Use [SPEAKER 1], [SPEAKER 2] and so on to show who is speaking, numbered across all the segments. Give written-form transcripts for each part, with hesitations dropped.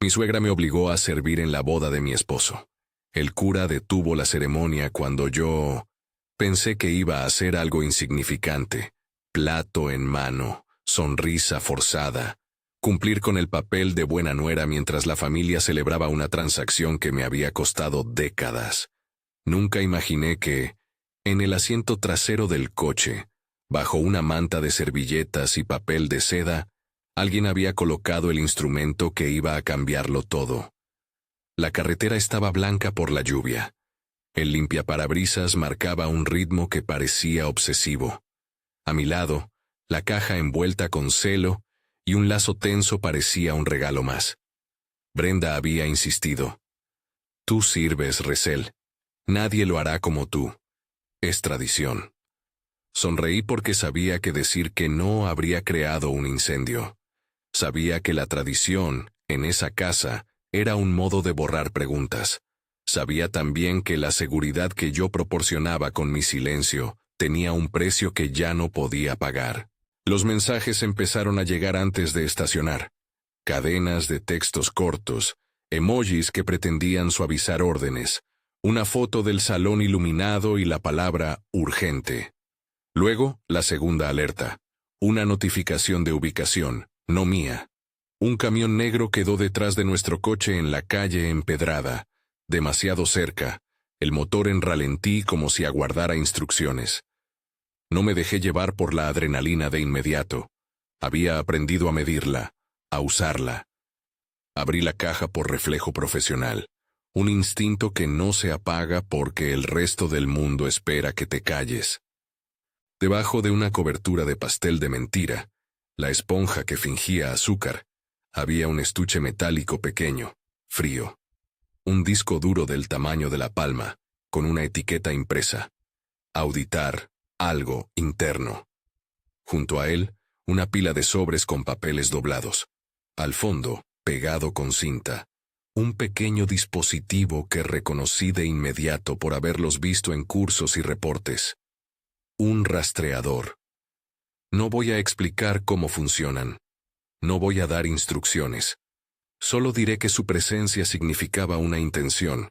[SPEAKER 1] Mi suegra me obligó a servir en la boda de mi esposo. El cura detuvo la ceremonia cuando yo pensé que iba a hacer algo insignificante. Plato en mano, sonrisa forzada, cumplir con el papel de buena nuera mientras la familia celebraba una transacción que me había costado décadas. Nunca imaginé que, en el asiento trasero del coche, bajo una manta de servilletas y papel de seda, alguien había colocado el instrumento que iba a cambiarlo todo. La carretera estaba blanca por la lluvia. El limpiaparabrisas marcaba un ritmo que parecía obsesivo. A mi lado, la caja envuelta con celo y un lazo tenso parecía un regalo más. Brenda había insistido. Tú sirves, Resel. Nadie lo hará como tú. Es tradición. Sonreí porque sabía que decir que no habría creado un incendio. Sabía que la tradición, en esa casa, era un modo de borrar preguntas. Sabía también que la seguridad que yo proporcionaba con mi silencio tenía un precio que ya no podía pagar. Los mensajes empezaron a llegar antes de estacionar. Cadenas de textos cortos, emojis que pretendían suavizar órdenes, una foto del salón iluminado y la palabra urgente. Luego, la segunda alerta. Una notificación de ubicación, no mía. Un camión negro quedó detrás de nuestro coche en la calle empedrada, demasiado cerca, el motor en ralentí como si aguardara instrucciones. No me dejé llevar por la adrenalina de inmediato. Había aprendido a medirla, a usarla. Abrí la caja por reflejo profesional, un instinto que no se apaga porque el resto del mundo espera que te calles. Debajo de una cobertura de pastel de mentira, la esponja que fingía azúcar, había un estuche metálico pequeño, frío. Un disco duro del tamaño de la palma, con una etiqueta impresa. Auditar, algo interno. Junto a él, una pila de sobres con papeles doblados. Al fondo, pegado con cinta, un pequeño dispositivo que reconocí de inmediato por haberlos visto en cursos y reportes. Un rastreador. No voy a explicar cómo funcionan. No voy a dar instrucciones. Solo diré que su presencia significaba una intención.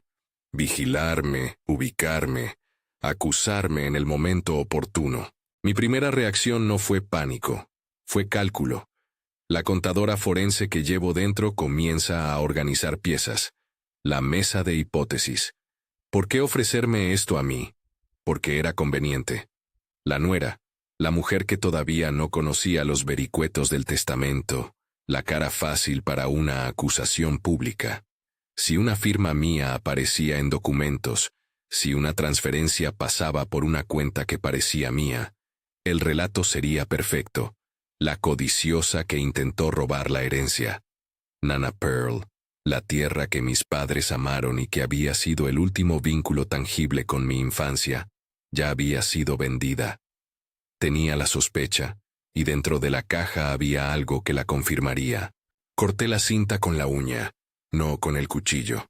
[SPEAKER 1] Vigilarme, ubicarme, acusarme en el momento oportuno. Mi primera reacción no fue pánico, fue cálculo. La contadora forense que llevo dentro comienza a organizar piezas. La mesa de hipótesis. ¿Por qué ofrecerme esto a mí? Porque era conveniente. La nuera, la mujer que todavía no conocía los vericuetos del testamento, la cara fácil para una acusación pública. Si una firma mía aparecía en documentos, si una transferencia pasaba por una cuenta que parecía mía, el relato sería perfecto. La codiciosa que intentó robar la herencia. Nana Pearl, la tierra que mis padres amaron y que había sido el último vínculo tangible con mi infancia, ya había sido vendida. Tenía la sospecha, y dentro de la caja había algo que la confirmaría. Corté la cinta con la uña, no con el cuchillo.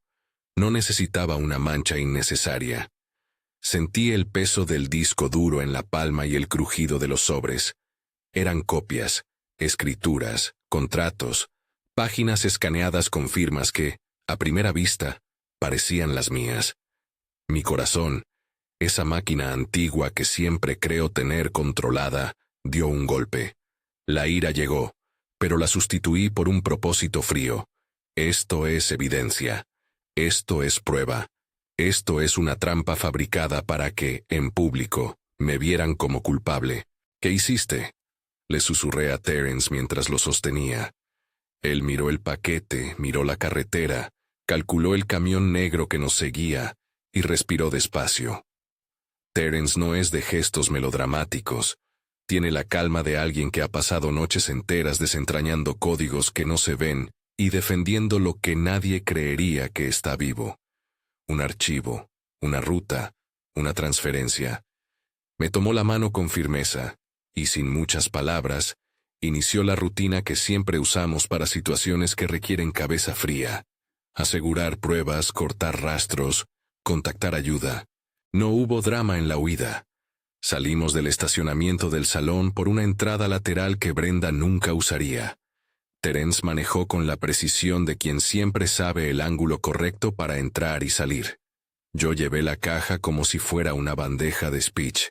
[SPEAKER 1] No necesitaba una mancha innecesaria. Sentí el peso del disco duro en la palma y el crujido de los sobres. Eran copias, escrituras, contratos, páginas escaneadas con firmas que, a primera vista, parecían las mías. Mi corazón, esa máquina antigua que siempre creo tener controlada, dio un golpe. La ira llegó, pero la sustituí por un propósito frío. Esto es evidencia. Esto es prueba. Esto es una trampa fabricada para que, en público, me vieran como culpable. ¿Qué hiciste?, le susurré a Terence mientras lo sostenía. Él miró el paquete, miró la carretera, calculó el camión negro que nos seguía y respiró despacio. Terence no es de gestos melodramáticos. Tiene la calma de alguien que ha pasado noches enteras desentrañando códigos que no se ven y defendiendo lo que nadie creería que está vivo. Un archivo, una ruta, una transferencia. Me tomó la mano con firmeza y sin muchas palabras, inició la rutina que siempre usamos para situaciones que requieren cabeza fría. Asegurar pruebas, cortar rastros, contactar ayuda. No hubo drama en la huida. Salimos del estacionamiento del salón por una entrada lateral que Brenda nunca usaría. Terence manejó con la precisión de quien siempre sabe el ángulo correcto para entrar y salir. Yo llevé la caja como si fuera una bandeja de speech.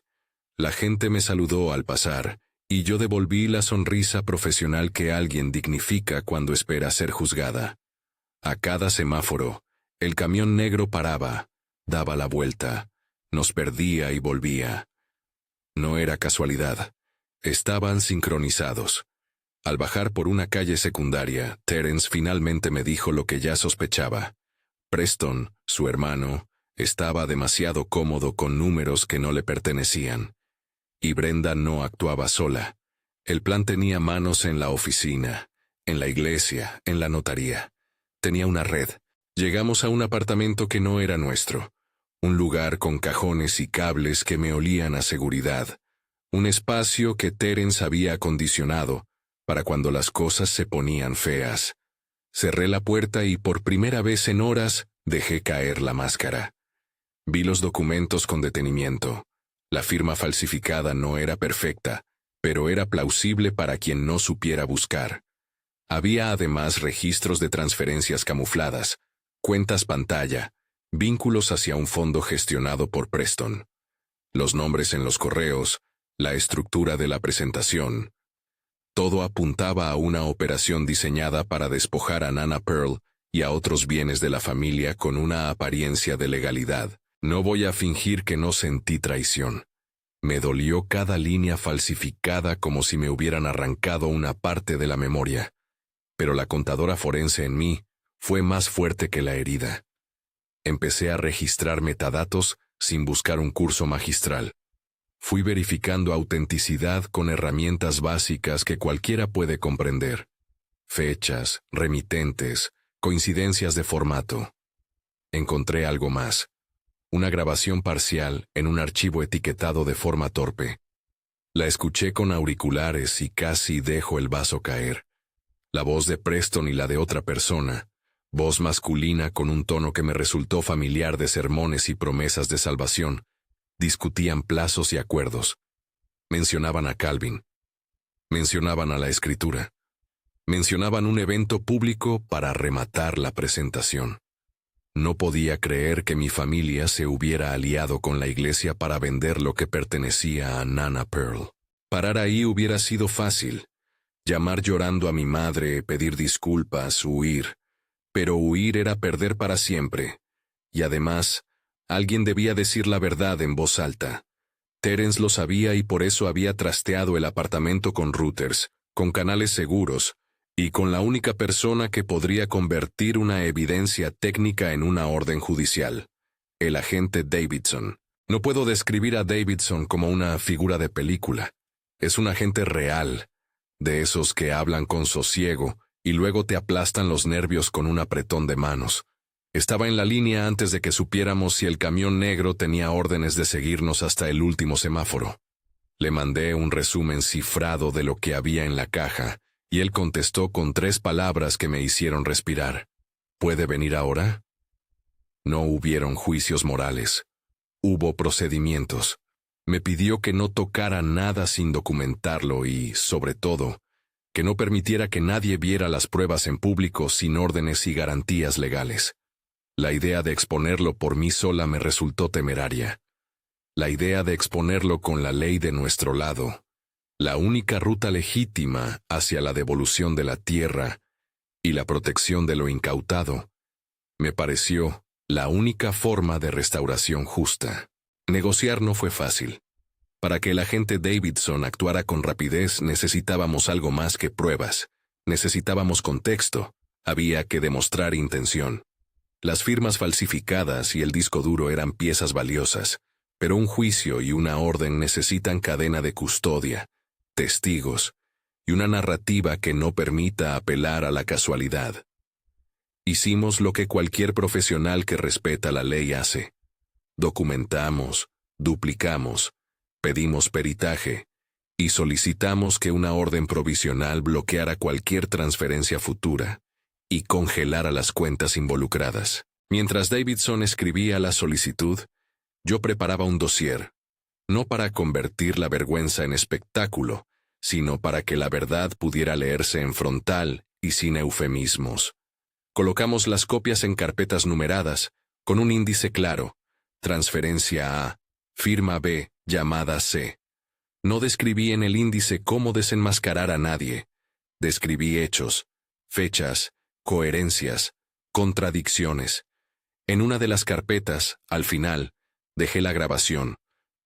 [SPEAKER 1] La gente me saludó al pasar, y yo devolví la sonrisa profesional que alguien dignifica cuando espera ser juzgada. A cada semáforo, el camión negro paraba, daba la vuelta, nos perdía y volvía. No era casualidad. Estaban sincronizados. Al bajar por una calle secundaria, Terence finalmente me dijo lo que ya sospechaba. Preston, su hermano, estaba demasiado cómodo con números que no le pertenecían. Y Brenda no actuaba sola. El plan tenía manos en la oficina, en la iglesia, en la notaría. Tenía una red. Llegamos a un apartamento que no era nuestro. Un lugar con cajones y cables que me olían a seguridad. Un espacio que Terence había acondicionado para cuando las cosas se ponían feas. Cerré la puerta y por primera vez en horas dejé caer la máscara. Vi los documentos con detenimiento. La firma falsificada no era perfecta, pero era plausible para quien no supiera buscar. Había además registros de transferencias camufladas, cuentas pantalla, vínculos hacia un fondo gestionado por Preston. Los nombres en los correos, la estructura de la presentación. Todo apuntaba a una operación diseñada para despojar a Nana Pearl y a otros bienes de la familia con una apariencia de legalidad. No voy a fingir que no sentí traición. Me dolió cada línea falsificada como si me hubieran arrancado una parte de la memoria. Pero la contadora forense en mí fue más fuerte que la herida. Empecé a registrar metadatos sin buscar un curso magistral. Fui verificando autenticidad con herramientas básicas que cualquiera puede comprender. Fechas, remitentes, coincidencias de formato. Encontré algo más. Una grabación parcial en un archivo etiquetado de forma torpe. La escuché con auriculares y casi dejo el vaso caer. La voz de Preston y la de otra persona, voz masculina con un tono que me resultó familiar de sermones y promesas de salvación, discutían plazos y acuerdos. Mencionaban a Calvin. Mencionaban a la escritura. Mencionaban un evento público para rematar la presentación. No podía creer que mi familia se hubiera aliado con la iglesia para vender lo que pertenecía a Nana Pearl. Parar ahí hubiera sido fácil. Llamar llorando a mi madre, pedir disculpas, huir. Pero huir era perder para siempre. Y además, alguien debía decir la verdad en voz alta. Terence lo sabía y por eso había trasteado el apartamento con routers, con canales seguros, y con la única persona que podría convertir una evidencia técnica en una orden judicial, el agente Davidson. No puedo describir a Davidson como una figura de película. Es un agente real, de esos que hablan con sosiego y luego te aplastan los nervios con un apretón de manos. Estaba en la línea antes de que supiéramos si el camión negro tenía órdenes de seguirnos hasta el último semáforo. Le mandé un resumen cifrado de lo que había en la caja, y él contestó con 3 palabras que me hicieron respirar. ¿Puede venir ahora? No hubieron juicios morales. Hubo procedimientos. Me pidió que no tocara nada sin documentarlo y, sobre todo, que no permitiera que nadie viera las pruebas en público sin órdenes y garantías legales. La idea de exponerlo por mí sola me resultó temeraria. La idea de exponerlo con la ley de nuestro lado, la única ruta legítima hacia la devolución de la tierra y la protección de lo incautado, me pareció la única forma de restauración justa. Negociar no fue fácil. Para que el agente Davidson actuara con rapidez necesitábamos algo más que pruebas. Necesitábamos contexto. Había que demostrar intención. Las firmas falsificadas y el disco duro eran piezas valiosas, pero un juicio y una orden necesitan cadena de custodia, testigos, y una narrativa que no permita apelar a la casualidad. Hicimos lo que cualquier profesional que respeta la ley hace. Documentamos, duplicamos, pedimos peritaje, y solicitamos que una orden provisional bloqueara cualquier transferencia futura y congelara las cuentas involucradas. Mientras Davidson escribía la solicitud, yo preparaba un dossier, no para convertir la vergüenza en espectáculo, sino para que la verdad pudiera leerse en frontal y sin eufemismos. Colocamos las copias en carpetas numeradas, con un índice claro, transferencia A, firma B, llamada C. No describí en el índice cómo desenmascarar a nadie. Describí hechos, fechas, coherencias, contradicciones. En una de las carpetas, al final, dejé la grabación.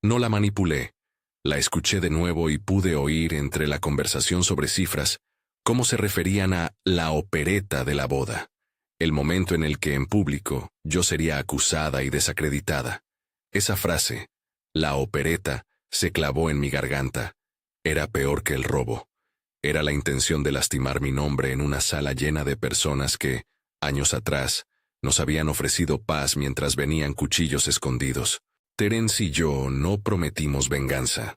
[SPEAKER 1] No la manipulé. La escuché de nuevo y pude oír entre la conversación sobre cifras cómo se referían a la opereta de la boda, el momento en el que en público yo sería acusada y desacreditada. Esa frase, la opereta, se clavó en mi garganta. Era peor que el robo. Era la intención de lastimar mi nombre en una sala llena de personas que, años atrás, nos habían ofrecido paz mientras venían cuchillos escondidos. Terence y yo no prometimos venganza.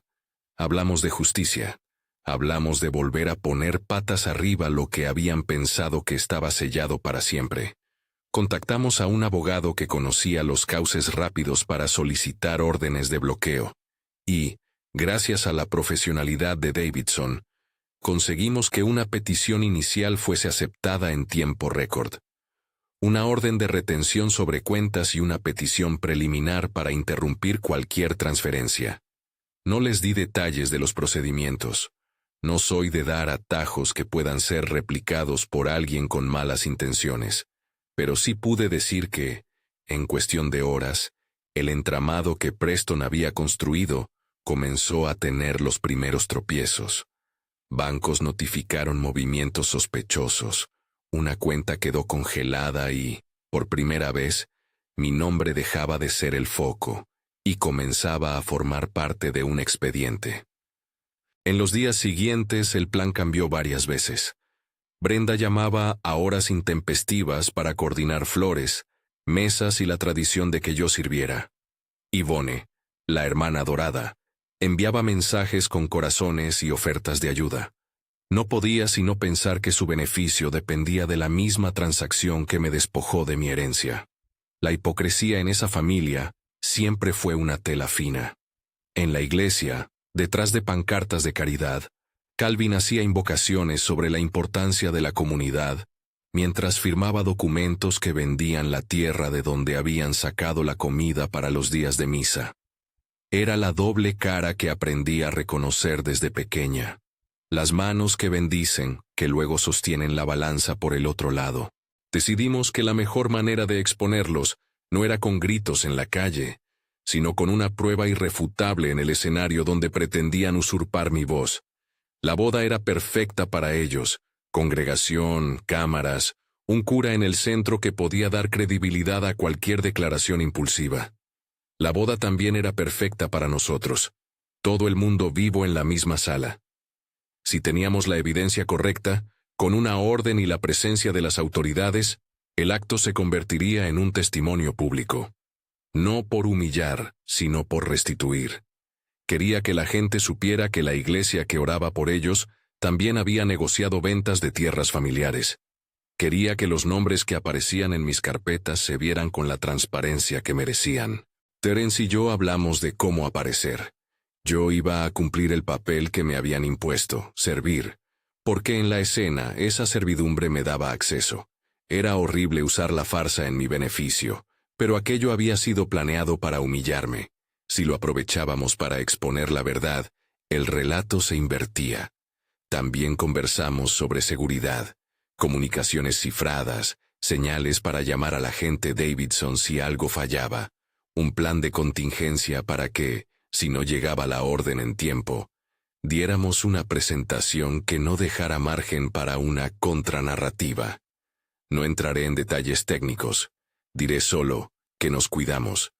[SPEAKER 1] Hablamos de justicia. Hablamos de volver a poner patas arriba lo que habían pensado que estaba sellado para siempre. Contactamos a un abogado que conocía los cauces rápidos para solicitar órdenes de bloqueo. Y, gracias a la profesionalidad de Davidson, conseguimos que una petición inicial fuese aceptada en tiempo récord. Una orden de retención sobre cuentas y una petición preliminar para interrumpir cualquier transferencia. No les di detalles de los procedimientos. No soy de dar atajos que puedan ser replicados por alguien con malas intenciones, pero sí pude decir que, en cuestión de horas, el entramado que Preston había construido comenzó a tener los primeros tropiezos. Bancos notificaron movimientos sospechosos. Una cuenta quedó congelada y, por primera vez, mi nombre dejaba de ser el foco y comenzaba a formar parte de un expediente. En los días siguientes el plan cambió varias veces. Brenda llamaba a horas intempestivas para coordinar flores, mesas y la tradición de que yo sirviera. Yvonne, la hermana dorada, enviaba mensajes con corazones y ofertas de ayuda. No podía sino pensar que su beneficio dependía de la misma transacción que me despojó de mi herencia. La hipocresía en esa familia siempre fue una tela fina. En la iglesia, detrás de pancartas de caridad, Calvin hacía invocaciones sobre la importancia de la comunidad, mientras firmaba documentos que vendían la tierra de donde habían sacado la comida para los días de misa. Era la doble cara que aprendí a reconocer desde pequeña. Las manos que bendicen, que luego sostienen la balanza por el otro lado. Decidimos que la mejor manera de exponerlos no era con gritos en la calle, sino con una prueba irrefutable en el escenario donde pretendían usurpar mi voz. La boda era perfecta para ellos, congregación, cámaras, un cura en el centro que podía dar credibilidad a cualquier declaración impulsiva. La boda también era perfecta para nosotros, todo el mundo vivo en la misma sala. Si teníamos la evidencia correcta, con una orden y la presencia de las autoridades, el acto se convertiría en un testimonio público. No por humillar, sino por restituir. Quería que la gente supiera que la iglesia que oraba por ellos también había negociado ventas de tierras familiares. Quería que los nombres que aparecían en mis carpetas se vieran con la transparencia que merecían. Terence y yo hablamos de cómo aparecer. Yo iba a cumplir el papel que me habían impuesto, servir, porque en la escena esa servidumbre me daba acceso. Era horrible usar la farsa en mi beneficio, pero aquello había sido planeado para humillarme. Si lo aprovechábamos para exponer la verdad, el relato se invertía. También conversamos sobre seguridad, comunicaciones cifradas, señales para llamar a la gente Davidson si algo fallaba, un plan de contingencia para que, si no llegaba la orden en tiempo, diéramos una presentación que no dejara margen para una contranarrativa. No entraré en detalles técnicos, diré solo que nos cuidamos,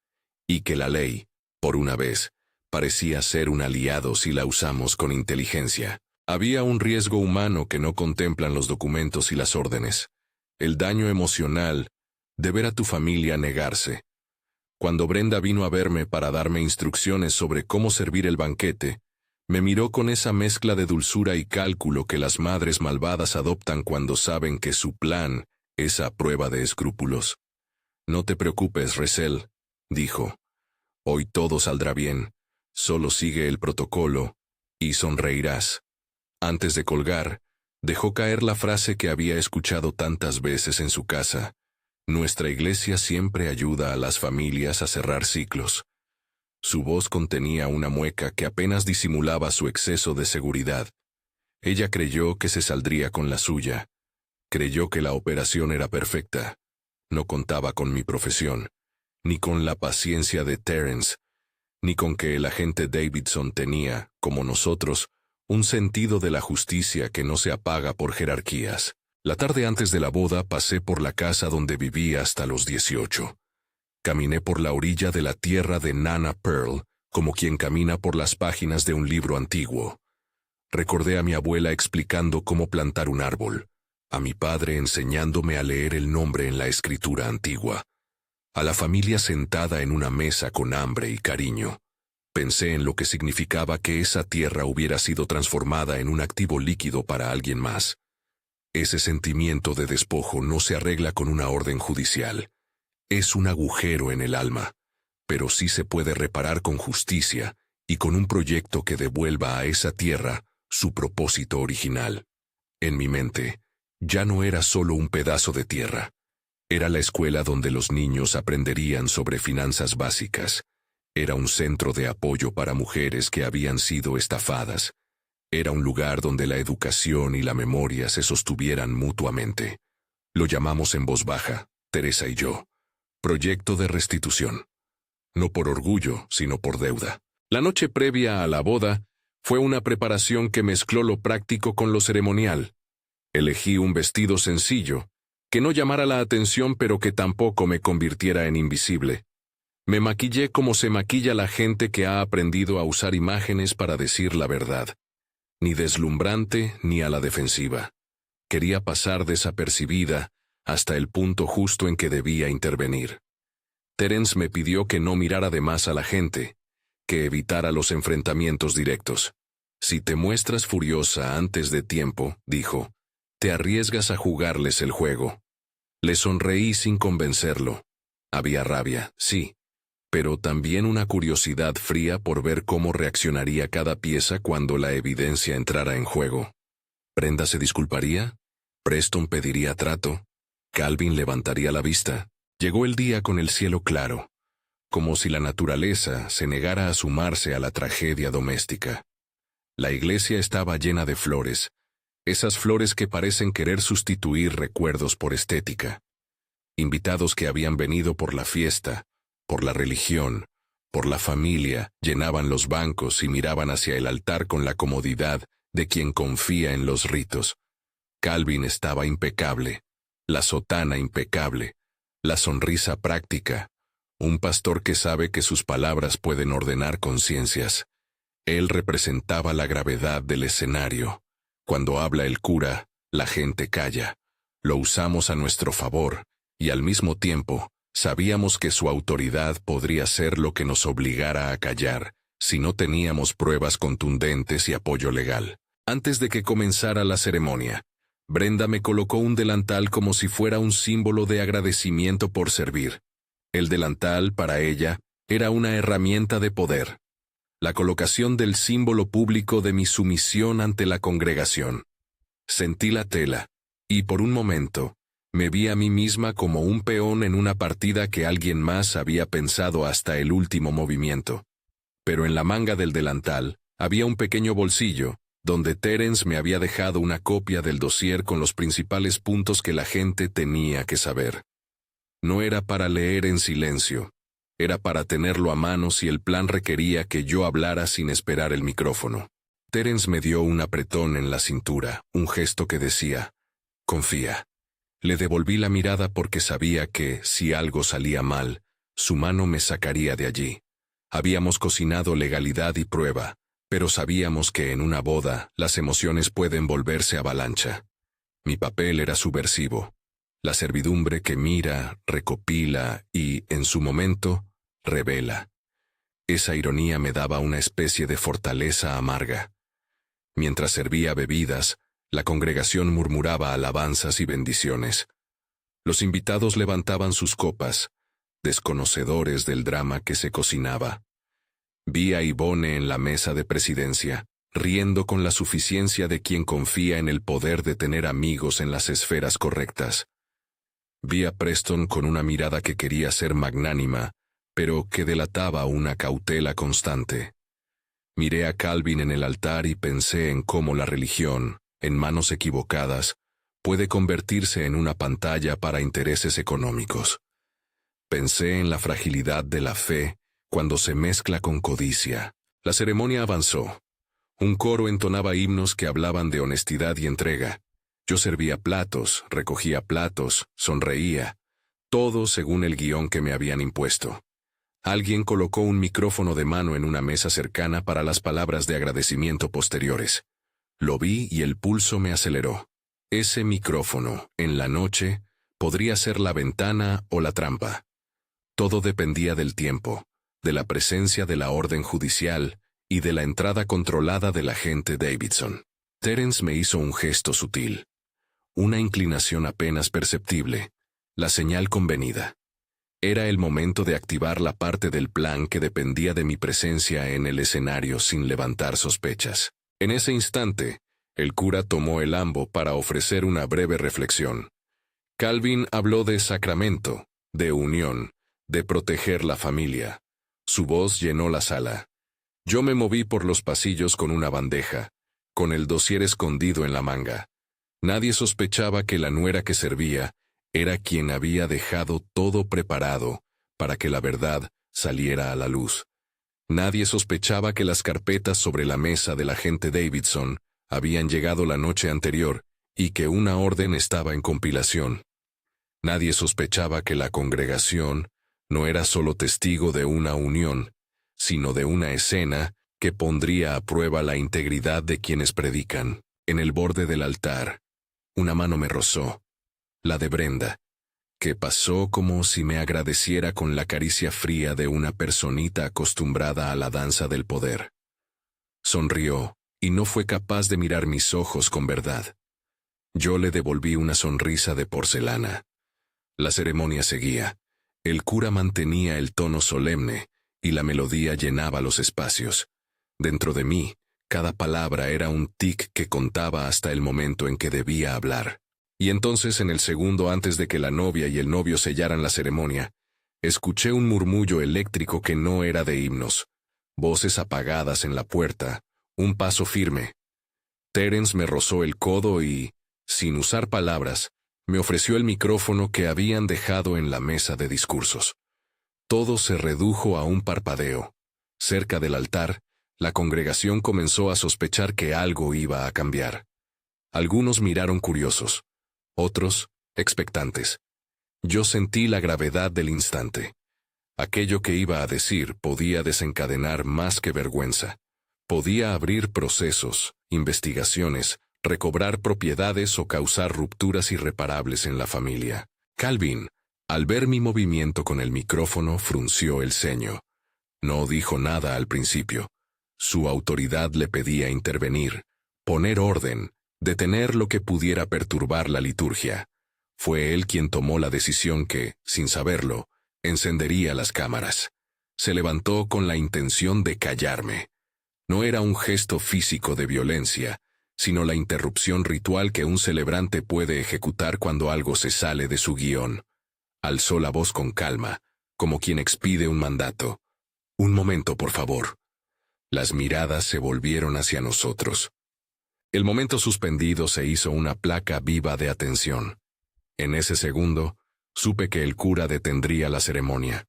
[SPEAKER 1] y que la ley, por una vez, parecía ser un aliado si la usamos con inteligencia. Había un riesgo humano que no contemplan los documentos y las órdenes. El daño emocional de ver a tu familia negarse. Cuando Brenda vino a verme para darme instrucciones sobre cómo servir el banquete, me miró con esa mezcla de dulzura y cálculo que las madres malvadas adoptan cuando saben que su plan es a prueba de escrúpulos. «No te preocupes, Ressel», dijo. «Hoy todo saldrá bien. Solo sigue el protocolo y sonreirás». Antes de colgar, Dejó caer la frase que había escuchado tantas veces en su casa: nuestra iglesia siempre ayuda a las familias a cerrar ciclos. Su voz contenía una mueca que apenas disimulaba su exceso de seguridad. Ella creyó que se saldría con la suya. Creyó que la operación era perfecta. No contaba con mi profesión, ni con la paciencia de Terence, ni con que el agente Davidson tenía, como nosotros, un sentido de la justicia que no se apaga por jerarquías. La tarde antes de la boda pasé por la casa donde viví hasta los 18. Caminé por la orilla de la tierra de Nana Pearl, como quien camina por las páginas de un libro antiguo. Recordé a mi abuela explicando cómo plantar un árbol, a mi padre enseñándome a leer el nombre en la escritura antigua, a la familia sentada en una mesa con hambre y cariño. Pensé en lo que significaba que esa tierra hubiera sido transformada en un activo líquido para alguien más. Ese sentimiento de despojo no se arregla con una orden judicial. Es un agujero en el alma, pero sí se puede reparar con justicia y con un proyecto que devuelva a esa tierra su propósito original. En mi mente, ya no era solo un pedazo de tierra. Era la escuela donde los niños aprenderían sobre finanzas básicas. Era un centro de apoyo para mujeres que habían sido estafadas. Era un lugar donde la educación y la memoria se sostuvieran mutuamente. Lo llamamos en voz baja, Teresa y yo, Proyecto de Restitución. No por orgullo, sino por deuda. La noche previa a la boda fue una preparación que mezcló lo práctico con lo ceremonial. Elegí un vestido sencillo, que no llamara la atención pero que tampoco me convirtiera en invisible. Me maquillé como se maquilla la gente que ha aprendido a usar imágenes para decir la verdad. Ni deslumbrante ni a la defensiva. Quería pasar desapercibida hasta el punto justo en que debía intervenir. Terence me pidió que no mirara de más a la gente, que evitara los enfrentamientos directos. Si te muestras furiosa antes de tiempo, dijo, te arriesgas a jugarles el juego. Le sonreí sin convencerlo. Había rabia, sí, pero también una curiosidad fría por ver cómo reaccionaría cada pieza cuando la evidencia entrara en juego. Brenda se disculparía, Preston pediría trato, Calvin levantaría la vista. Llegó el día con el cielo claro, como si la naturaleza se negara a sumarse a la tragedia doméstica. La iglesia estaba llena de flores, esas flores que parecen querer sustituir recuerdos por estética. Invitados que habían venido por la fiesta, por la religión, por la familia, llenaban los bancos y miraban hacia el altar con la comodidad de quien confía en los ritos. Calvin estaba impecable, la sotana impecable, la sonrisa práctica, un pastor que sabe que sus palabras pueden ordenar conciencias. Él representaba la gravedad del escenario. Cuando habla el cura, la gente calla. Lo usamos a nuestro favor, y al mismo tiempo, sabíamos que su autoridad podría ser lo que nos obligara a callar, si no teníamos pruebas contundentes y apoyo legal. Antes de que comenzara la ceremonia, Brenda me colocó un delantal como si fuera un símbolo de agradecimiento por servir. El delantal, para ella, era una herramienta de poder. La colocación del símbolo público de mi sumisión ante la congregación. Sentí la tela, y por un momento, me vi a mí misma como un peón en una partida que alguien más había pensado hasta el último movimiento. Pero en la manga del delantal, había un pequeño bolsillo, donde Terence me había dejado una copia del dossier con los principales puntos que la gente tenía que saber. No era para leer en silencio, era para tenerlo a mano si el plan requería que yo hablara sin esperar el micrófono. Terence me dio un apretón en la cintura, un gesto que decía, confía. Le devolví la mirada porque sabía que, si algo salía mal, su mano me sacaría de allí. Habíamos cocinado legalidad y prueba, pero sabíamos que en una boda las emociones pueden volverse avalancha. Mi papel era subversivo, la servidumbre que mira, recopila y, en su momento, revela. Esa ironía me daba una especie de fortaleza amarga. Mientras servía bebidas, la congregación murmuraba alabanzas y bendiciones. Los invitados levantaban sus copas, desconocedores del drama que se cocinaba. Vi a Ivone en la mesa de presidencia, riendo con la suficiencia de quien confía en el poder de tener amigos en las esferas correctas. Vi a Preston con una mirada que quería ser magnánima, pero que delataba una cautela constante. Miré a Calvin en el altar y pensé en cómo la religión, en manos equivocadas, puede convertirse en una pantalla para intereses económicos. Pensé en la fragilidad de la fe cuando se mezcla con codicia. La ceremonia avanzó. Un coro entonaba himnos que hablaban de honestidad y entrega. Yo servía platos, recogía platos, sonreía, todo según el guión que me habían impuesto. Alguien colocó un micrófono de mano en una mesa cercana para las palabras de agradecimiento posteriores. Lo vi y el pulso me aceleró. Ese micrófono, en la noche, podría ser la ventana o la trampa. Todo dependía del tiempo, de la presencia de la orden judicial y de la entrada controlada del agente Davidson. Terence me hizo un gesto sutil. Una inclinación apenas perceptible, la señal convenida. Era el momento de activar la parte del plan que dependía de mi presencia en el escenario sin levantar sospechas. En ese instante, el cura tomó el ambo para ofrecer una breve reflexión. Calvin habló de sacramento, de unión, de proteger la familia. Su voz llenó la sala. Yo me moví por los pasillos con una bandeja, con el dossier escondido en la manga. Nadie sospechaba que la nuera que servía era quien había dejado todo preparado para que la verdad saliera a la luz. Nadie sospechaba que las carpetas sobre la mesa del agente Davidson habían llegado la noche anterior y que una orden estaba en compilación. Nadie sospechaba que la congregación no era solo testigo de una unión, sino de una escena que pondría a prueba la integridad de quienes predican. En el borde del altar, una mano me rozó, la de Brenda, que pasó como si me agradeciera con la caricia fría de una personita acostumbrada a la danza del poder. Sonrió y no fue capaz de mirar mis ojos con verdad. Yo le devolví una sonrisa de porcelana. La ceremonia seguía. El cura mantenía el tono solemne y la melodía llenaba los espacios. Dentro de mí, cada palabra era un tic que contaba hasta el momento en que debía hablar. Y entonces, en el segundo antes de que la novia y el novio sellaran la ceremonia, escuché un murmullo eléctrico que no era de himnos. Voces apagadas en la puerta, un paso firme. Terence me rozó el codo y, sin usar palabras, me ofreció el micrófono que habían dejado en la mesa de discursos. Todo se redujo a un parpadeo. Cerca del altar, la congregación comenzó a sospechar que algo iba a cambiar. Algunos miraron curiosos, otros expectantes. Yo sentí la gravedad del instante. Aquello que iba a decir podía desencadenar más que vergüenza. Podía abrir procesos, investigaciones, recobrar propiedades o causar rupturas irreparables en la familia. Calvin, al ver mi movimiento con el micrófono, frunció el ceño. No dijo nada al principio. Su autoridad le pedía intervenir, poner orden, detener lo que pudiera perturbar la liturgia. Fue él quien tomó la decisión que, sin saberlo, encendería las cámaras. Se levantó con la intención de callarme. No era un gesto físico de violencia, sino la interrupción ritual que un celebrante puede ejecutar cuando algo se sale de su guión. Alzó la voz con calma, como quien expide un mandato. «Un momento, por favor». Las miradas se volvieron hacia nosotros. El momento suspendido se hizo una placa viva de atención. En ese segundo, supe que el cura detendría la ceremonia.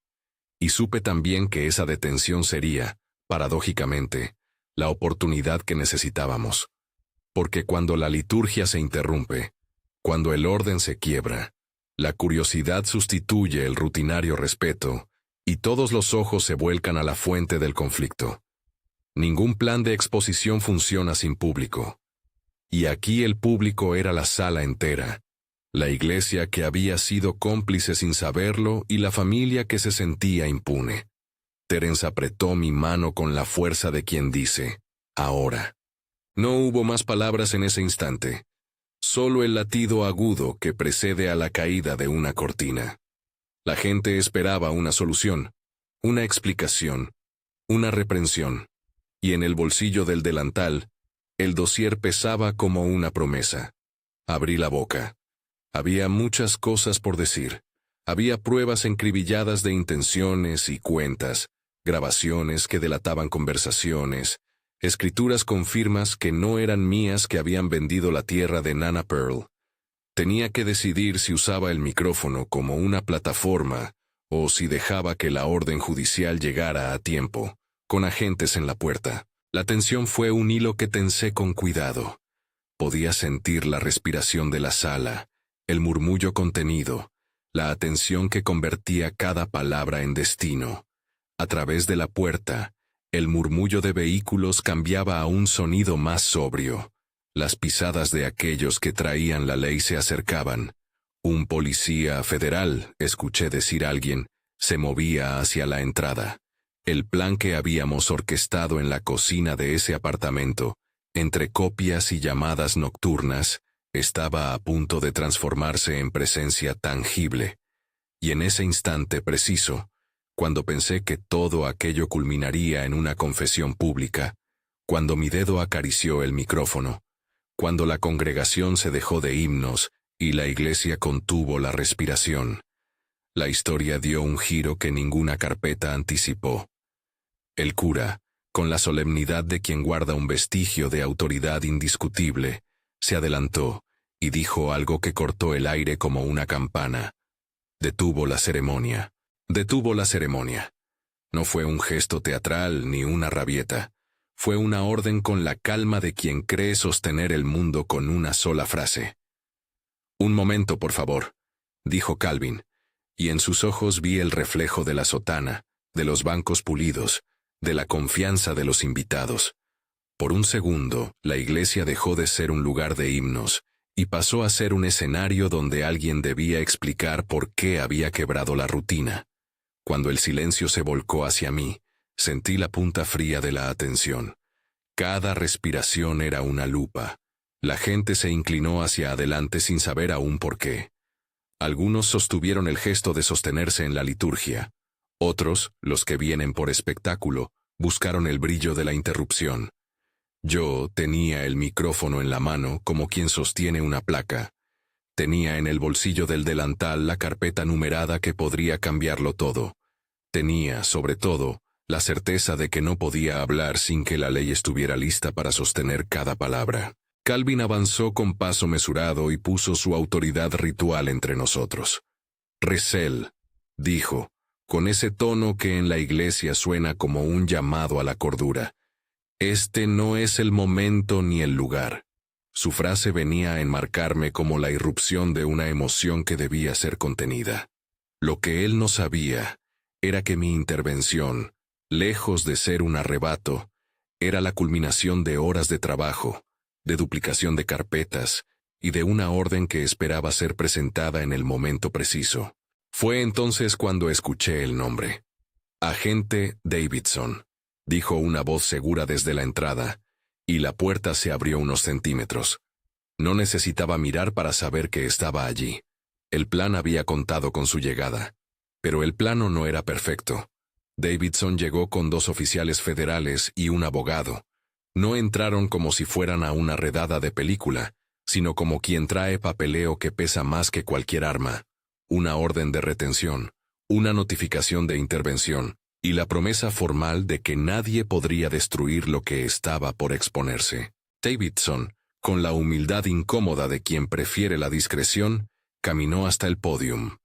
[SPEAKER 1] Y supe también que esa detención sería, paradójicamente, la oportunidad que necesitábamos. Porque cuando la liturgia se interrumpe, cuando el orden se quiebra, la curiosidad sustituye el rutinario respeto y todos los ojos se vuelcan a la fuente del conflicto. Ningún plan de exposición funciona sin público. Y aquí el público era la sala entera, la iglesia que había sido cómplice sin saberlo y la familia que se sentía impune. Terence apretó mi mano con la fuerza de quien dice, «Ahora». No hubo más palabras en ese instante, solo el latido agudo que precede a la caída de una cortina. La gente esperaba una solución, una explicación, una reprensión, y en el bolsillo del delantal El dossier pesaba como una promesa. Abrí la boca. Había muchas cosas por decir. Había pruebas encribilladas de intenciones y cuentas, grabaciones que delataban conversaciones, escrituras con firmas que no eran mías que habían vendido la tierra de Nana Pearl. Tenía que decidir si usaba el micrófono como una plataforma o si dejaba que la orden judicial llegara a tiempo, con agentes en la puerta. La tensión fue un hilo que tensé con cuidado. Podía sentir la respiración de la sala, el murmullo contenido, la atención que convertía cada palabra en destino. A través de la puerta, el murmullo de vehículos cambiaba a un sonido más sobrio. Las pisadas de aquellos que traían la ley se acercaban. Un policía federal, escuché decir a alguien, se movía hacia la entrada. El plan que habíamos orquestado en la cocina de ese apartamento, entre copias y llamadas nocturnas, estaba a punto de transformarse en presencia tangible. Y en ese instante preciso, cuando pensé que todo aquello culminaría en una confesión pública, cuando mi dedo acarició el micrófono, cuando la congregación se dejó de himnos y la iglesia contuvo la respiración, la historia dio un giro que ninguna carpeta anticipó. El cura, con la solemnidad de quien guarda un vestigio de autoridad indiscutible, se adelantó y dijo algo que cortó el aire como una campana. Detuvo la ceremonia. Detuvo la ceremonia. No fue un gesto teatral ni una rabieta. Fue una orden con la calma de quien cree sostener el mundo con una sola frase. «Un momento, por favor», dijo Calvin, y en sus ojos vi el reflejo de la sotana, de los bancos pulidos, de la confianza de los invitados. Por un segundo, la iglesia dejó de ser un lugar de himnos y pasó a ser un escenario donde alguien debía explicar por qué había quebrado la rutina. Cuando el silencio se volcó hacia mí, sentí la punta fría de la atención. Cada respiración era una lupa. La gente se inclinó hacia adelante sin saber aún por qué. Algunos sostuvieron el gesto de sostenerse en la liturgia. Otros, los que vienen por espectáculo, buscaron el brillo de la interrupción. Yo tenía el micrófono en la mano como quien sostiene una placa. Tenía en el bolsillo del delantal la carpeta numerada que podría cambiarlo todo. Tenía, sobre todo, la certeza de que no podía hablar sin que la ley estuviera lista para sostener cada palabra. Calvin avanzó con paso mesurado y puso su autoridad ritual entre nosotros. «Resel», dijo, con ese tono que en la iglesia suena como un llamado a la cordura. «Este no es el momento ni el lugar». Su frase venía a enmarcarme como la irrupción de una emoción que debía ser contenida. Lo que él no sabía era que mi intervención, lejos de ser un arrebato, era la culminación de horas de trabajo, de duplicación de carpetas y de una orden que esperaba ser presentada en el momento preciso. Fue entonces cuando escuché el nombre. «Agente Davidson», dijo una voz segura desde la entrada, y la puerta se abrió unos centímetros. No necesitaba mirar para saber que estaba allí. El plan había contado con su llegada. Pero el plano no era perfecto. Davidson llegó con 2 oficiales federales y un abogado. No entraron como si fueran a una redada de película, sino como quien trae papeleo que pesa más que cualquier arma, una orden de retención, una notificación de intervención, y la promesa formal de que nadie podría destruir lo que estaba por exponerse. Davidson, con la humildad incómoda de quien prefiere la discreción, caminó hasta el podium.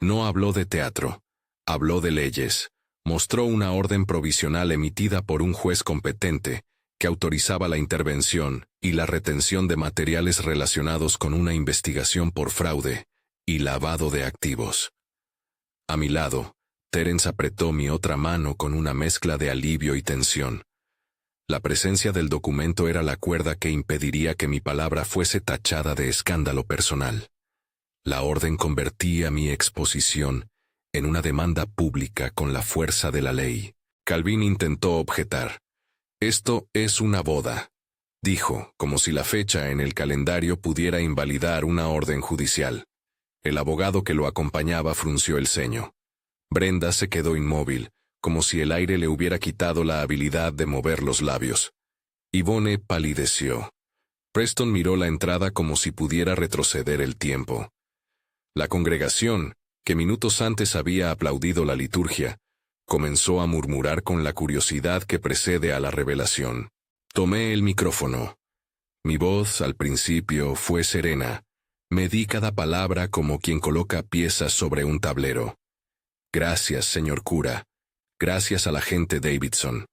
[SPEAKER 1] No habló de teatro, habló de leyes, mostró una orden provisional emitida por un juez competente, que autorizaba la intervención y la retención de materiales relacionados con una investigación por fraude y lavado de activos. A mi lado, Terence apretó mi otra mano con una mezcla de alivio y tensión. La presencia del documento era la cuerda que impediría que mi palabra fuese tachada de escándalo personal. La orden convertía mi exposición en una demanda pública con la fuerza de la ley. Calvin intentó objetar. «Esto es una boda», dijo, como si la fecha en el calendario pudiera invalidar una orden judicial. El abogado que lo acompañaba frunció el ceño. Brenda se quedó inmóvil, como si el aire le hubiera quitado la habilidad de mover los labios. Yvonne palideció. Preston miró la entrada como si pudiera retroceder el tiempo. La congregación, que minutos antes había aplaudido la liturgia, comenzó a murmurar con la curiosidad que precede a la revelación. Tomé el micrófono. Mi voz, al principio, fue serena. Medí cada palabra como quien coloca piezas sobre un tablero. Gracias, señor cura. Gracias al agente Davidson.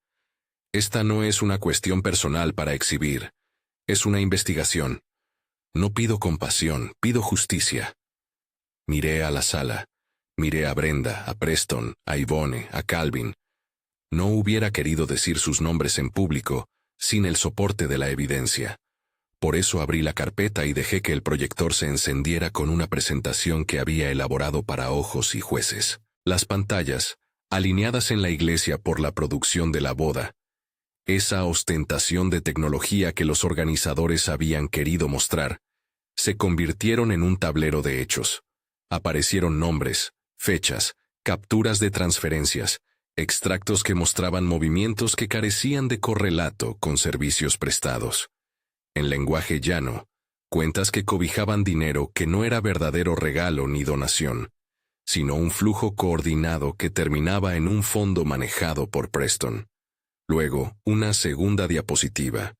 [SPEAKER 1] Esta no es una cuestión personal para exhibir. Es una investigación. No pido compasión, pido justicia. Miré a la sala. Miré a Brenda, a Preston, a Yvonne, a Calvin. No hubiera querido decir sus nombres en público, sin el soporte de la evidencia. Por eso abrí la carpeta y dejé que el proyector se encendiera con una presentación que había elaborado para ojos y jueces. Las pantallas, alineadas en la iglesia por la producción de la boda, esa ostentación de tecnología que los organizadores habían querido mostrar, se convirtieron en un tablero de hechos. Aparecieron nombres, fechas, capturas de transferencias, extractos que mostraban movimientos que carecían de correlato con servicios prestados. En lenguaje llano, cuentas que cobijaban dinero que no era verdadero regalo ni donación, sino un flujo coordinado que terminaba en un fondo manejado por Preston. Luego, una segunda diapositiva.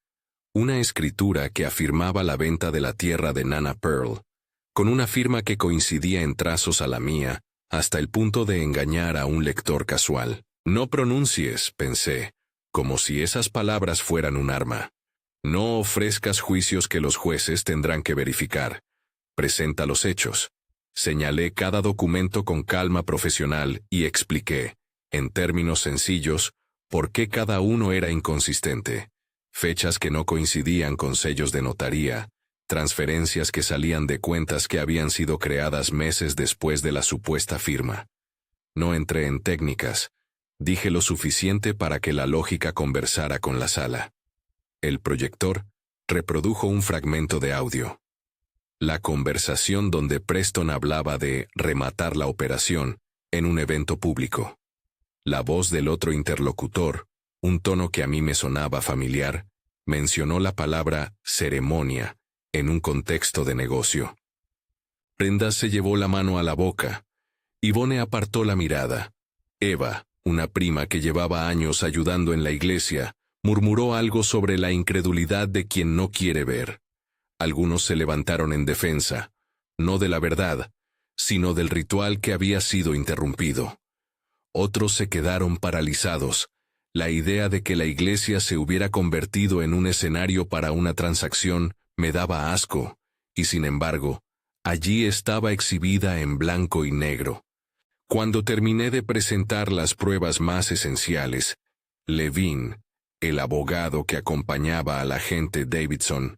[SPEAKER 1] Una escritura que afirmaba la venta de la tierra de Nana Pearl, con una firma que coincidía en trazos a la mía, hasta el punto de engañar a un lector casual. No pronuncies, pensé, como si esas palabras fueran un arma. No ofrezcas juicios que los jueces tendrán que verificar. Presenta los hechos. Señalé cada documento con calma profesional y expliqué, en términos sencillos, por qué cada uno era inconsistente. Fechas que no coincidían con sellos de notaría, transferencias que salían de cuentas que habían sido creadas meses después de la supuesta firma. No entré en técnicas. Dije lo suficiente para que la lógica conversara con la sala. El proyector reprodujo un fragmento de audio. La conversación donde Preston hablaba de rematar la operación en un evento público. La voz del otro interlocutor, un tono que a mí me sonaba familiar, mencionó la palabra ceremonia en un contexto de negocio. Brenda se llevó la mano a la boca. Yvonne apartó la mirada. Eva, una prima que llevaba años ayudando en la iglesia, murmuró algo sobre la incredulidad de quien no quiere ver. Algunos se levantaron en defensa, no de la verdad, sino del ritual que había sido interrumpido. Otros se quedaron paralizados. La idea de que la iglesia se hubiera convertido en un escenario para una transacción me daba asco, y sin embargo, allí estaba exhibida en blanco y negro. Cuando terminé de presentar las pruebas más esenciales, Levine, el abogado que acompañaba al agente Davidson,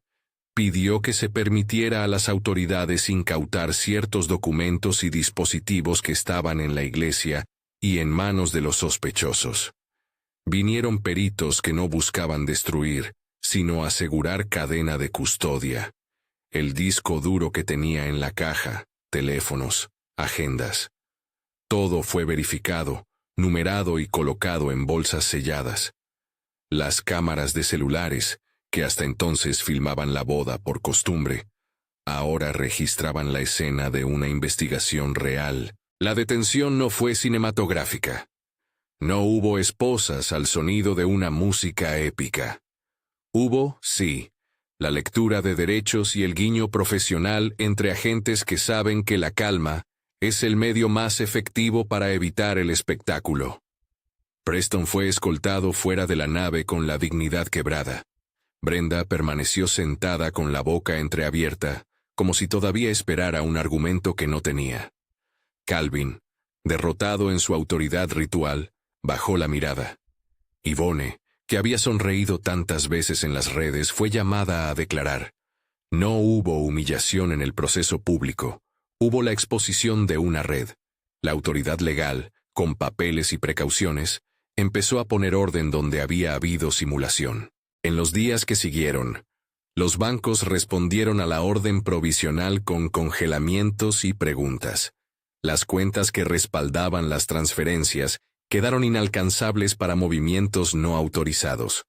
[SPEAKER 1] pidió que se permitiera a las autoridades incautar ciertos documentos y dispositivos que estaban en la iglesia y en manos de los sospechosos. Vinieron peritos que no buscaban destruir, sino asegurar cadena de custodia. El disco duro que tenía en la caja, teléfonos, agendas. Todo fue verificado, numerado y colocado en bolsas selladas. Las cámaras de celulares, que hasta entonces filmaban la boda por costumbre, ahora registraban la escena de una investigación real. La detención no fue cinematográfica. No hubo esposas al sonido de una música épica. Hubo, sí, la lectura de derechos y el guiño profesional entre agentes que saben que la calma es el medio más efectivo para evitar el espectáculo. Preston fue escoltado fuera de la nave con la dignidad quebrada. Brenda permaneció sentada con la boca entreabierta, como si todavía esperara un argumento que no tenía. Calvin, derrotado en su autoridad ritual, bajó la mirada. Yvonne, que había sonreído tantas veces en las redes, fue llamada a declarar. No hubo humillación en el proceso público. Hubo la exposición de una red. La autoridad legal, con papeles y precauciones, empezó a poner orden donde había habido simulación. En los días que siguieron, los bancos respondieron a la orden provisional con congelamientos y preguntas. Las cuentas que respaldaban las transferencias quedaron inalcanzables para movimientos no autorizados.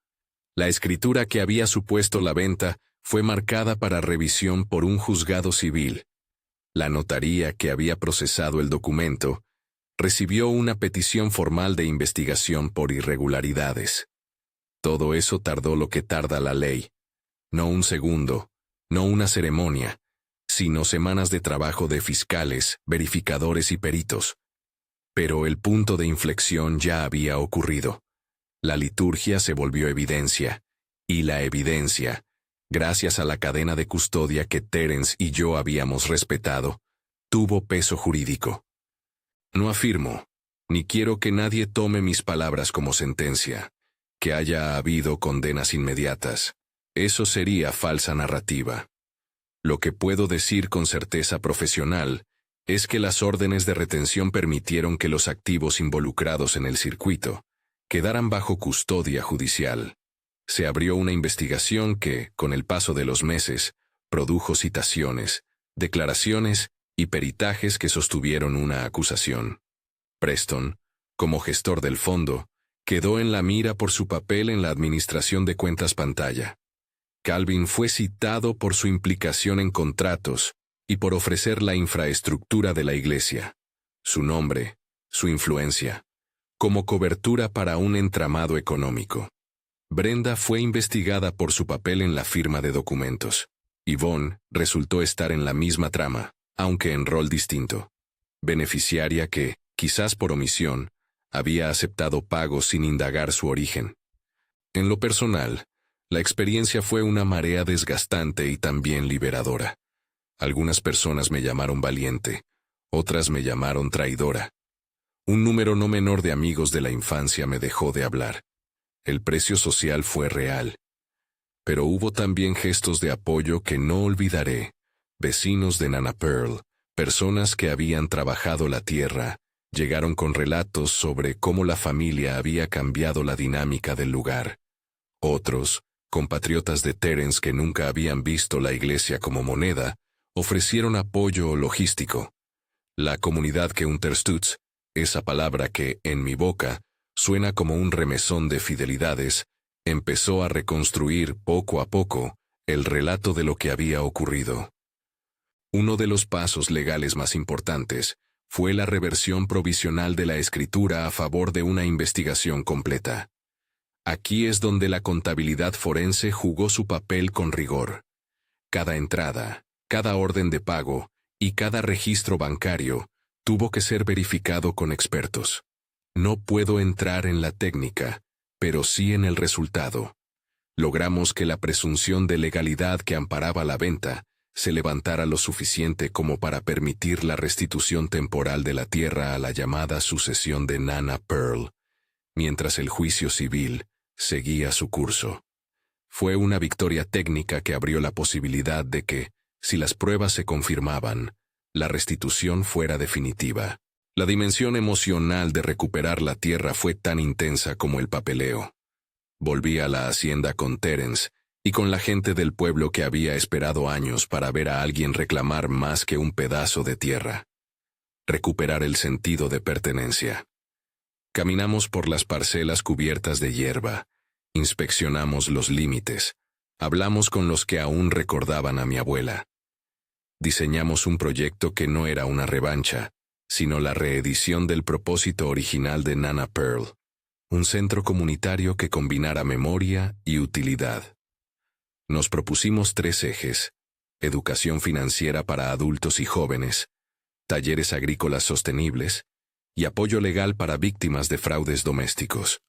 [SPEAKER 1] La escritura que había supuesto la venta fue marcada para revisión por un juzgado civil. La notaría que había procesado el documento recibió una petición formal de investigación por irregularidades. Todo eso tardó lo que tarda la ley. No un segundo, no una ceremonia, sino semanas de trabajo de fiscales, verificadores y peritos. Pero el punto de inflexión ya había ocurrido. La liturgia se volvió evidencia, y la evidencia, gracias a la cadena de custodia que Terence y yo habíamos respetado, tuvo peso jurídico. No afirmo, ni quiero que nadie tome mis palabras como sentencia, que haya habido condenas inmediatas. Eso sería falsa narrativa. Lo que puedo decir con certeza profesional es que las órdenes de retención permitieron que los activos involucrados en el circuito quedaran bajo custodia judicial. Se abrió una investigación que, con el paso de los meses, produjo citaciones, declaraciones y peritajes que sostuvieron una acusación. Preston, como gestor del fondo, quedó en la mira por su papel en la administración de cuentas pantalla. Calvin fue citado por su implicación en contratos y por ofrecer la infraestructura de la iglesia, su nombre, su influencia, como cobertura para un entramado económico. Brenda fue investigada por su papel en la firma de documentos. Yvonne resultó estar en la misma trama, aunque en rol distinto. Beneficiaria que, quizás por omisión, había aceptado pagos sin indagar su origen. En lo personal, la experiencia fue una marea desgastante y también liberadora. Algunas personas me llamaron valiente, otras me llamaron traidora. Un número no menor de amigos de la infancia me dejó de hablar. El precio social fue real. Pero hubo también gestos de apoyo que no olvidaré. Vecinos de Nana Pearl, personas que habían trabajado la tierra, llegaron con relatos sobre cómo la familia había cambiado la dinámica del lugar. Otros, compatriotas de Terence que nunca habían visto la iglesia como moneda, ofrecieron apoyo logístico. La comunidad que Unterstütz, esa palabra que, en mi boca, suena como un remesón de fidelidades, empezó a reconstruir poco a poco el relato de lo que había ocurrido. Uno de los pasos legales más importantes fue la reversión provisional de la escritura a favor de una investigación completa. Aquí es donde la contabilidad forense jugó su papel con rigor. Cada entrada, cada orden de pago y cada registro bancario tuvo que ser verificado con expertos. No puedo entrar en la técnica, pero sí en el resultado. Logramos que la presunción de legalidad que amparaba la venta se levantara lo suficiente como para permitir la restitución temporal de la tierra a la llamada sucesión de Nana Pearl, mientras el juicio civil seguía su curso. Fue una victoria técnica que abrió la posibilidad de que, si las pruebas se confirmaban, la restitución fuera definitiva. La dimensión emocional de recuperar la tierra fue tan intensa como el papeleo. Volví a la hacienda con Terence y con la gente del pueblo que había esperado años para ver a alguien reclamar más que un pedazo de tierra. Recuperar el sentido de pertenencia. Caminamos por las parcelas cubiertas de hierba, inspeccionamos los límites, hablamos con los que aún recordaban a mi abuela. Diseñamos un proyecto que no era una revancha, sino la reedición del propósito original de Nana Pearl, un centro comunitario que combinara memoria y utilidad. Nos propusimos 3 ejes: educación financiera para adultos y jóvenes, talleres agrícolas sostenibles y apoyo legal para víctimas de fraudes domésticos.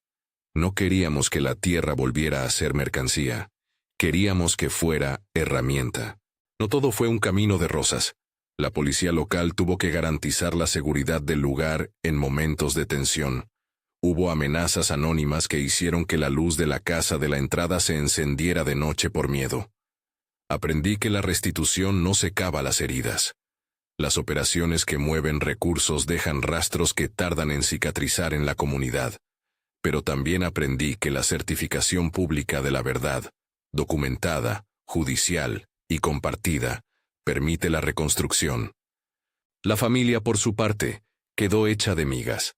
[SPEAKER 1] No queríamos que la tierra volviera a ser mercancía, queríamos que fuera herramienta. No todo fue un camino de rosas. La policía local tuvo que garantizar la seguridad del lugar en momentos de tensión. Hubo amenazas anónimas que hicieron que la luz de la casa de la entrada se encendiera de noche por miedo. Aprendí que la restitución no secaba las heridas. Las operaciones que mueven recursos dejan rastros que tardan en cicatrizar en la comunidad. Pero también aprendí que la certificación pública de la verdad, documentada, judicial y compartida, permite la reconstrucción. La familia, por su parte, quedó hecha de migas.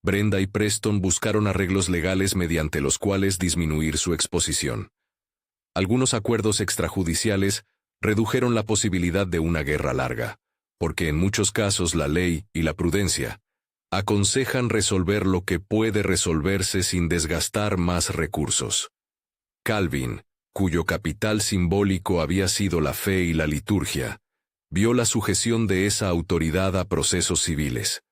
[SPEAKER 1] Brenda y Preston buscaron arreglos legales mediante los cuales disminuir su exposición. Algunos acuerdos extrajudiciales redujeron la posibilidad de una guerra larga, porque en muchos casos la ley y la prudencia aconsejan resolver lo que puede resolverse sin desgastar más recursos. Calvin, cuyo capital simbólico había sido la fe y la liturgia, vio la sujeción de esa autoridad a procesos civiles.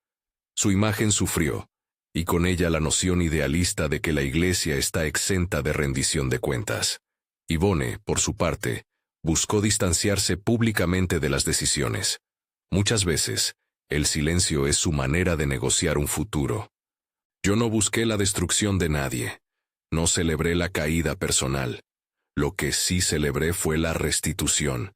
[SPEAKER 1] Su imagen sufrió, y con ella la noción idealista de que la Iglesia está exenta de rendición de cuentas. Yvonne, por su parte, buscó distanciarse públicamente de las decisiones. Muchas veces, el silencio es su manera de negociar un futuro. Yo no busqué la destrucción de nadie. No celebré la caída personal. Lo que sí celebré fue la restitución.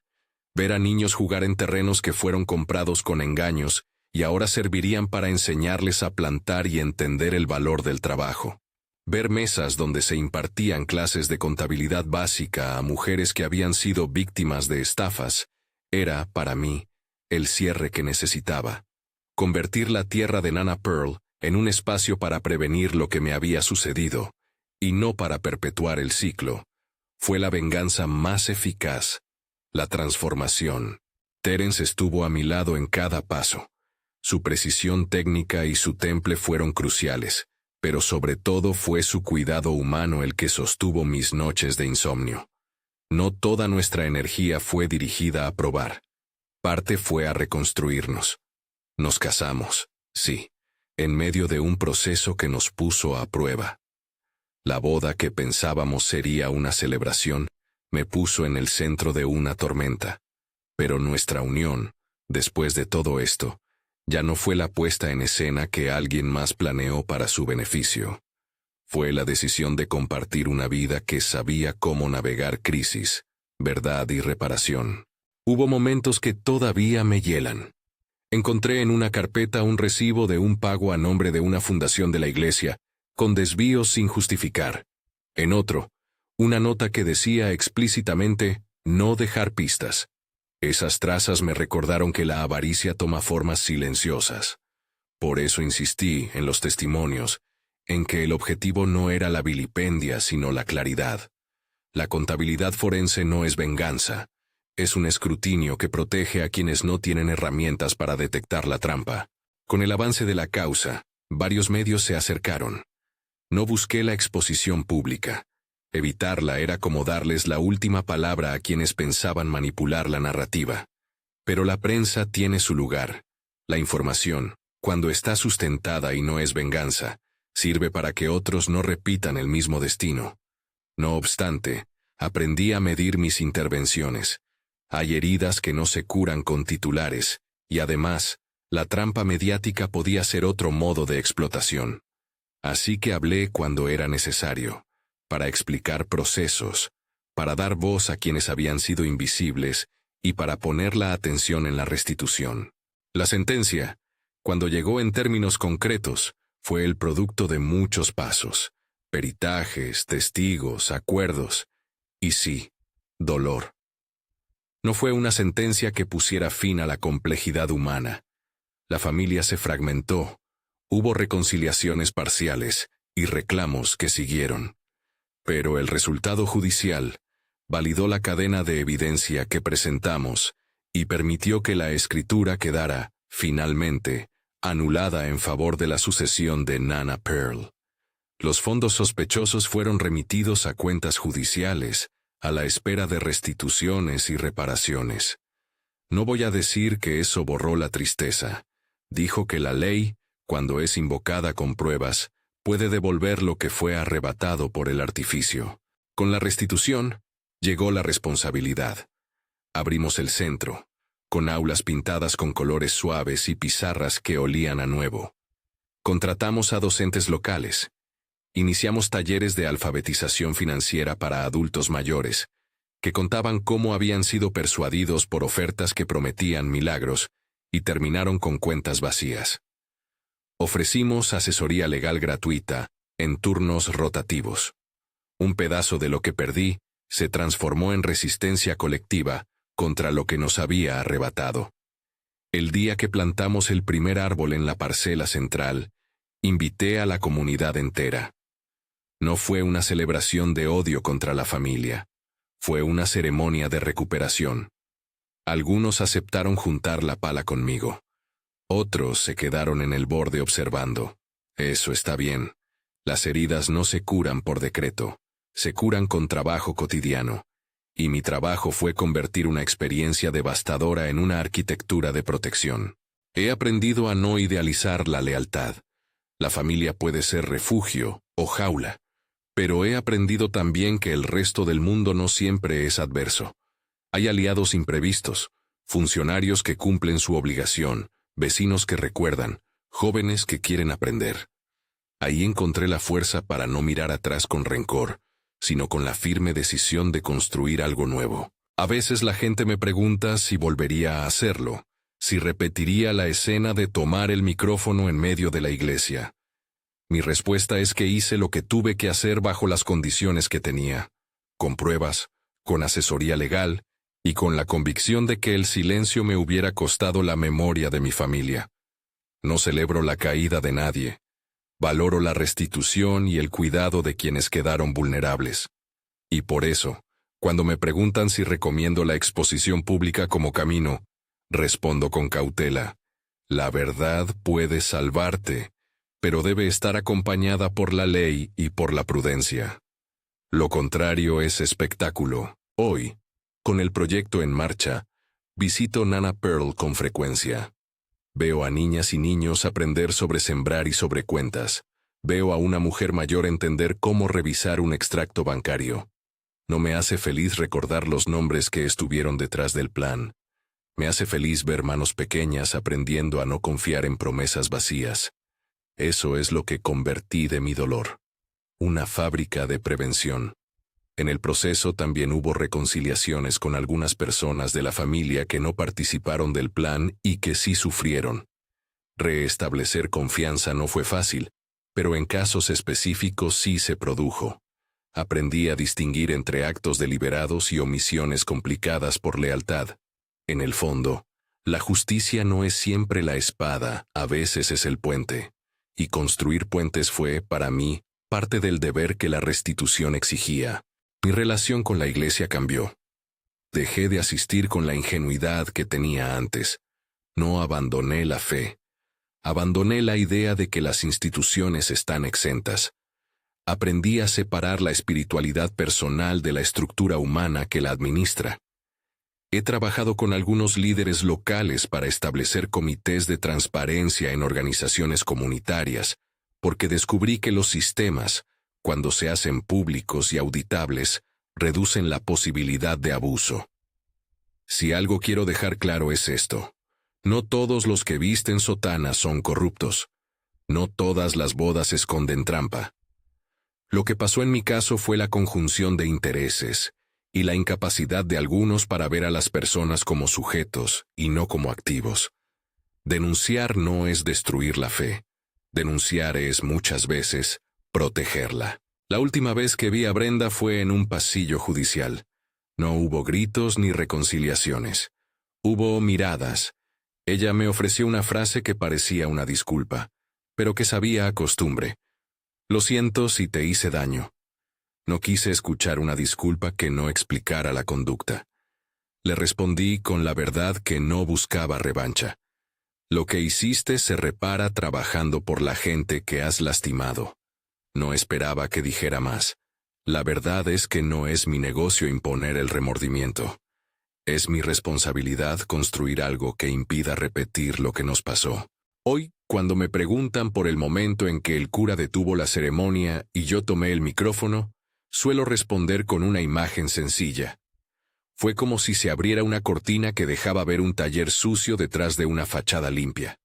[SPEAKER 1] Ver a niños jugar en terrenos que fueron comprados con engaños y ahora servirían para enseñarles a plantar y entender el valor del trabajo. Ver mesas donde se impartían clases de contabilidad básica a mujeres que habían sido víctimas de estafas era, para mí, el cierre que necesitaba. Convertir la tierra de Nana Pearl en un espacio para prevenir lo que me había sucedido, y no para perpetuar el ciclo, fue la venganza más eficaz. La transformación. Terence estuvo a mi lado en cada paso. Su precisión técnica y su temple fueron cruciales, pero sobre todo fue su cuidado humano el que sostuvo mis noches de insomnio. No toda nuestra energía fue dirigida a probar. Parte fue a reconstruirnos. Nos casamos, sí, en medio de un proceso que nos puso a prueba. La boda que pensábamos sería una celebración, me puso en el centro de una tormenta. Pero nuestra unión, después de todo esto, ya no fue la puesta en escena que alguien más planeó para su beneficio. Fue la decisión de compartir una vida que sabía cómo navegar crisis, verdad y reparación. Hubo momentos que todavía me hielan. Encontré en una carpeta un recibo de un pago a nombre de una fundación de la iglesia, con desvíos sin justificar. En otro, una nota que decía explícitamente, no dejar pistas. Esas trazas me recordaron que la avaricia toma formas silenciosas. Por eso insistí en los testimonios, en que el objetivo no era la vilipendia sino la claridad. La contabilidad forense no es venganza, es un escrutinio que protege a quienes no tienen herramientas para detectar la trampa. Con el avance de la causa, varios medios se acercaron. No busqué la exposición pública. Evitarla era como darles la última palabra a quienes pensaban manipular la narrativa. Pero la prensa tiene su lugar. La información, cuando está sustentada y no es venganza, sirve para que otros no repitan el mismo destino. No obstante, aprendí a medir mis intervenciones. Hay heridas que no se curan con titulares, y además, la trampa mediática podía ser otro modo de explotación. Así que hablé cuando era necesario, para explicar procesos, para dar voz a quienes habían sido invisibles y para poner la atención en la restitución. La sentencia, cuando llegó en términos concretos, fue el producto de muchos pasos, peritajes, testigos, acuerdos y sí, dolor. No fue una sentencia que pusiera fin a la complejidad humana. La familia se fragmentó, hubo reconciliaciones parciales y reclamos que siguieron. Pero el resultado judicial validó la cadena de evidencia que presentamos y permitió que la escritura quedara, finalmente, anulada en favor de la sucesión de Nana Pearl. Los fondos sospechosos fueron remitidos a cuentas judiciales, a la espera de restituciones y reparaciones. No voy a decir que eso borró la tristeza. Dijo que la ley, cuando es invocada con pruebas, puede devolver lo que fue arrebatado por el artificio. Con la restitución, llegó la responsabilidad. Abrimos el centro, con aulas pintadas con colores suaves y pizarras que olían a nuevo. Contratamos a docentes locales. Iniciamos talleres de alfabetización financiera para adultos mayores, que contaban cómo habían sido persuadidos por ofertas que prometían milagros y terminaron con cuentas vacías. Ofrecimos asesoría legal gratuita, en turnos rotativos. Un pedazo de lo que perdí se transformó en resistencia colectiva contra lo que nos había arrebatado. El día que plantamos el primer árbol en la parcela central, Invité a la comunidad entera. No fue una celebración de odio contra la familia. Fue una ceremonia de recuperación. Algunos aceptaron juntar la pala conmigo. Otros se quedaron en el borde observando. Eso está bien. Las heridas no se curan por decreto. Se curan con trabajo cotidiano. Y mi trabajo fue convertir una experiencia devastadora en una arquitectura de protección. He aprendido a no idealizar la lealtad. La familia puede ser refugio o jaula. Pero he aprendido también que el resto del mundo no siempre es adverso. Hay aliados imprevistos, funcionarios que cumplen su obligación, vecinos que recuerdan, jóvenes que quieren aprender. Ahí encontré la fuerza para no mirar atrás con rencor, sino con la firme decisión de construir algo nuevo. A veces la gente me pregunta si volvería a hacerlo, si repetiría la escena de tomar el micrófono en medio de la iglesia. Mi respuesta es que hice lo que tuve que hacer bajo las condiciones que tenía, con pruebas, con asesoría legal y con la convicción de que el silencio me hubiera costado la memoria de mi familia. No celebro la caída de nadie. Valoro la restitución y el cuidado de quienes quedaron vulnerables. Y por eso, cuando me preguntan si recomiendo la exposición pública como camino, respondo con cautela: la verdad puede salvarte, pero debe estar acompañada por la ley y por la prudencia. Lo contrario es espectáculo. Hoy, con el proyecto en marcha, visito Nana Pearl con frecuencia. Veo a niñas y niños aprender sobre sembrar y sobre cuentas. Veo a una mujer mayor entender cómo revisar un extracto bancario. No me hace feliz recordar los nombres que estuvieron detrás del plan. Me hace feliz ver manos pequeñas aprendiendo a no confiar en promesas vacías. Eso es lo que convertí de mi dolor. Una fábrica de prevención. En el proceso también hubo reconciliaciones con algunas personas de la familia que no participaron del plan y que sí sufrieron. Reestablecer confianza no fue fácil, pero en casos específicos sí se produjo. Aprendí a distinguir entre actos deliberados y omisiones complicadas por lealtad. En el fondo, la justicia no es siempre la espada, a veces es el puente. Y construir puentes fue, para mí, parte del deber que la restitución exigía. Mi relación con la iglesia cambió. Dejé de asistir con la ingenuidad que tenía antes. No abandoné la fe. Abandoné la idea de que las instituciones están exentas. Aprendí a separar la espiritualidad personal de la estructura humana que la administra. He trabajado con algunos líderes locales para establecer comités de transparencia en organizaciones comunitarias, porque descubrí que los sistemas, cuando se hacen públicos y auditables, reducen la posibilidad de abuso. Si algo quiero dejar claro es esto: no todos los que visten sotana son corruptos. No todas las bodas esconden trampa. Lo que pasó en mi caso fue la conjunción de intereses y la incapacidad de algunos para ver a las personas como sujetos y no como activos. Denunciar no es destruir la fe. Denunciar es, muchas veces, protegerla. La última vez que vi a Brenda fue en un pasillo judicial. No hubo gritos ni reconciliaciones. Hubo miradas. Ella me ofreció una frase que parecía una disculpa, pero que sabía a costumbre. Lo siento si te hice daño. No quise escuchar una disculpa que no explicara la conducta. Le respondí con la verdad que no buscaba revancha. Lo que hiciste se repara trabajando por la gente que has lastimado. No esperaba que dijera más. La verdad es que no es mi negocio imponer el remordimiento. Es mi responsabilidad construir algo que impida repetir lo que nos pasó. Hoy, cuando me preguntan por el momento en que el cura detuvo la ceremonia y yo tomé el micrófono, suelo responder con una imagen sencilla. Fue como si se abriera una cortina que dejaba ver un taller sucio detrás de una fachada limpia.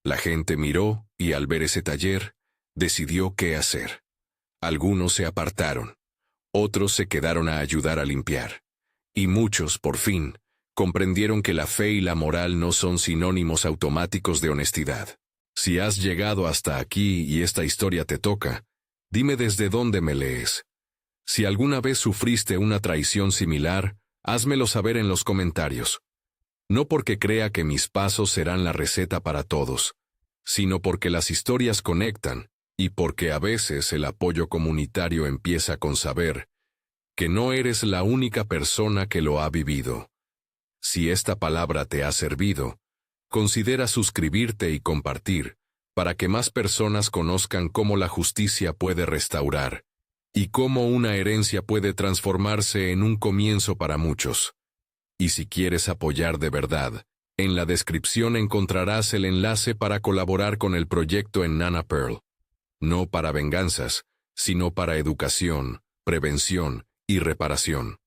[SPEAKER 1] La gente miró y al ver ese taller, decidió qué hacer. Algunos se apartaron, otros se quedaron a ayudar a limpiar. Y muchos, por fin, comprendieron que la fe y la moral no son sinónimos automáticos de honestidad. Si has llegado hasta aquí y esta historia te toca, dime desde dónde me lees. Si alguna vez sufriste una traición similar, házmelo saber en los comentarios. No porque crea que mis pasos serán la receta para todos, sino porque las historias conectan y porque a veces el apoyo comunitario empieza con saber que no eres la única persona que lo ha vivido. Si esta palabra te ha servido, considera suscribirte y compartir, para que más personas conozcan cómo la justicia puede restaurar, y cómo una herencia puede transformarse en un comienzo para muchos. Y si quieres apoyar de verdad, en la descripción encontrarás el enlace para colaborar con el proyecto en Nana Pearl. No para venganzas, sino para educación, prevención y reparación.